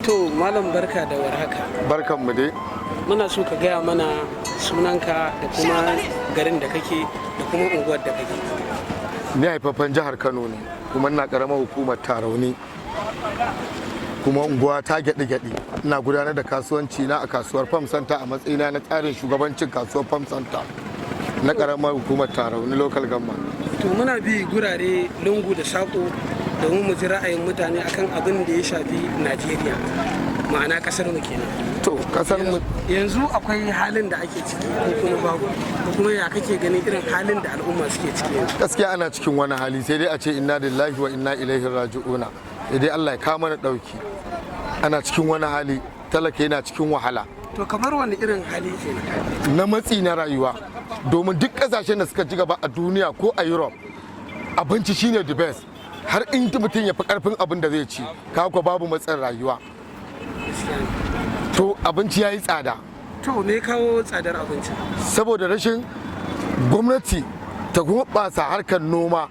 To malam barka da warhaka. Barkan mu dai. Muna so ka gaya mana sunanka da kuma garin da kake da kuma unguwar da kake. Ni haifaffen jihar Kano ne kuma ina karamar hukumar Tarauni. Kuma unguwa ta gyaɗe-gyaɗe. Ina gudanar da kasuwanci na a kasuwar Farm Center a matsayina na tsarin shugabancin kasuwar Farm Center na karamar hukumar Tarauni local government. To muna bi gurare lungu da sako domin mu ji ra'ayin mutane akan abin da ya shafi Najeriya, ma'ana kasar mu kenan. To kasar mu Yanzu akwai halin da ake ciki ko kuma babu, ko kuma ya kake ganin irin halin da al'umma suke ciki yanzu? gaskiya ana cikin wani hali sai dai a ce inna lillahi wa inna ilaihi raji'una. Sai dai Allah ya kawo mana dauki. Ana cikin wani hali, talaka yana cikin wahala. To kamar wani irin hali kenan? Na matsi na rayuwa. Domin duk kasashen da suka ci gaba a duniya ko a Europe, abinci shine the best. Har in mutum ya fi karfin abin da zai ci, kawo babu matsin rayuwa. To abinci ya yi tsada. To me kawo tsadar abinci? Saboda rashin gwamnati ta gurɓasa harkar noma,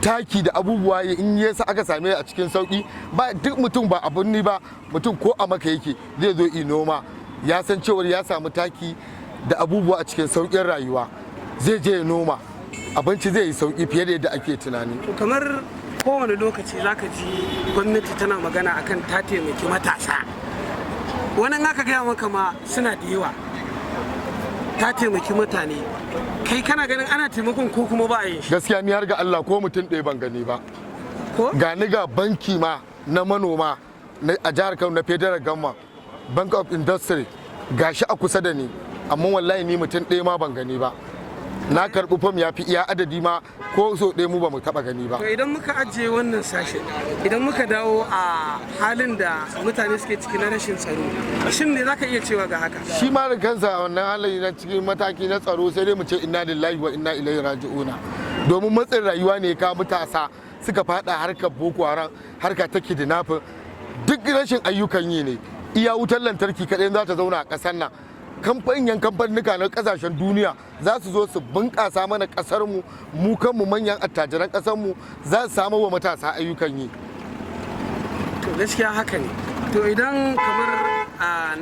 taki da abubuwa in yasa aka same a cikin sauki. Ba duk mutum ba abun ni ba, mutum ko a maka yake zai zo yi noma, ya san cewar ya samu taki da abubuwa a cikin sauƙin rayuwa, zai je ya noma, abinci zai yi sauƙi fiye da yadda ake tunani. To kamar kowane lokaci zaka ji gwamnati tana magana akan ta taimaki matasa. Wannan aka gaya maka ma suna da yawa, ta taimaki mutane. Kai kana ganin ana taimakon ko kuma ba a yin shi? Gaskiya ni har ga Allah ko mutum ɗaya ban gani ba. Ko? Ga ni ga banki ma na manoma a jihar Kano na Federal Gamma, Bank of Industry, gashi a kusa da ni, amma wallahi ni mutum ɗaya ma ban gani ba. Na karɓi fam ya fi iya adadi ma ko so ɗaya mu ba mu taɓa gani ba. To idan muka ajiye wannan sashen, idan muka dawo a halin da mutane suke ciki na rashin tsaro, shin ne zaka iya cewa ga haka? Shi ma da kansa wannan halaye na cikin mataki na tsaro sai dai mu ce inna lillahi wa inna ilaihi raji'una. Domin matsin rayuwa ne ka matasa suka fada harkar Boko Haram, harka ta kidnapping, duk rashin ayyukan yi ne. Iya wutar lantarki kaɗai za ta zauna a ƙasar nan. Kamfanika na kasashen duniya za su zo su bunƙasa mana ƙasar mu kanmu manyan attajiran ƙasar mu za su samu wa matasa ayyukan yi. To gaskiya haka ne. To idan kamar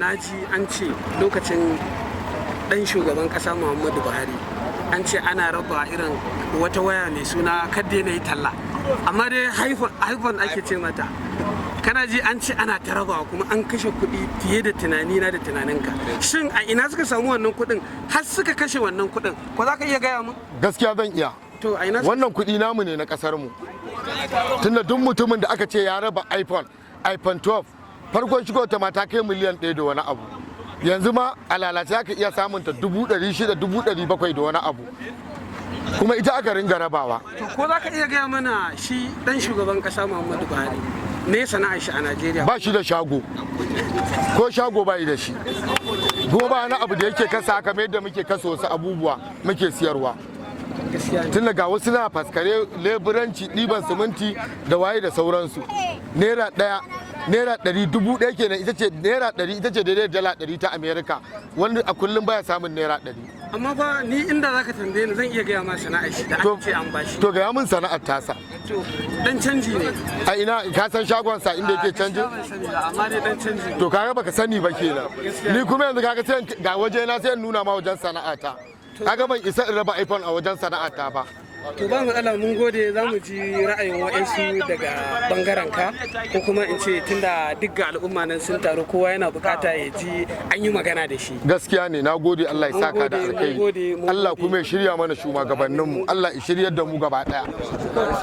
naji an ce lokacin ɗan shugaban ƙasa Muhammadu Buhari an ce ana raba irin wata waya mai suna kadde na yi talla, amma dai haifon ake ce mata. Kana ji an ce ana ta rabawa kuma an kashe kuɗi fiye da tunanina da tunaninka. Shin a ina suka samu wannan kuɗin har suka kashe wannan kuɗin? Ko za ka iya gaya mu? Gaskiya zan iya. To a ina wannan kuɗi namu ne na ƙasar mu. Tunda duk mutumin da aka ce ya raba iPhone 12 farkon shigo ta mata kai miliyan 1 da wani abu. Yanzu ma a lalace aka iya samun ta 600,000 700,000 da wani abu. Kuma ita aka ringa rabawa. To ko za ka iya gaya mana shi dan shugaban ƙasa Muhammadu Buhari me sana'ar shi a Najeriya? Ba shi da shago, ko shago bai da shi. Kuma ba na abu da yake kasa kamar yadda muke kasa wasu abubuwa muke siyarwa. Tun daga wasu na faskare, leburanci, ɗiban siminti da waye da sauransu. Naira 100, 100 kenan ita ce naira 100 ita ce daidai dala 100 ta Amerika, wanda a kullum baya samun naira 100. Amma fa ni inda zaka tambaye ni zan iya gaya ma sana'ar shi da an ce an bashi. To gaya min sana'ar tasa. To dan canji ne. A ina ka san shagon sa inda yake canjin? Amma dai dan canji ne. To kaga baka sani ba kenan. Ni kuma yanzu kaga sai ga waje na sai in nuna ma wajen sana'ata. Kaga ban isa in raba iPhone a wajen sana'ata ba. To ba matsala, mun gode, za mu ji ra'ayin wa'ansu daga bangaren ka, ko kuma in ce tunda duk ga al'umma nan sun taru kowa yana bukata ya ji an yi magana da shi. Gaskiya ne, na gode, Allah ya saka da alkai. Allah kuma ya shirya mana shugabanninmu, Allah ya shiryar da mu gaba daya.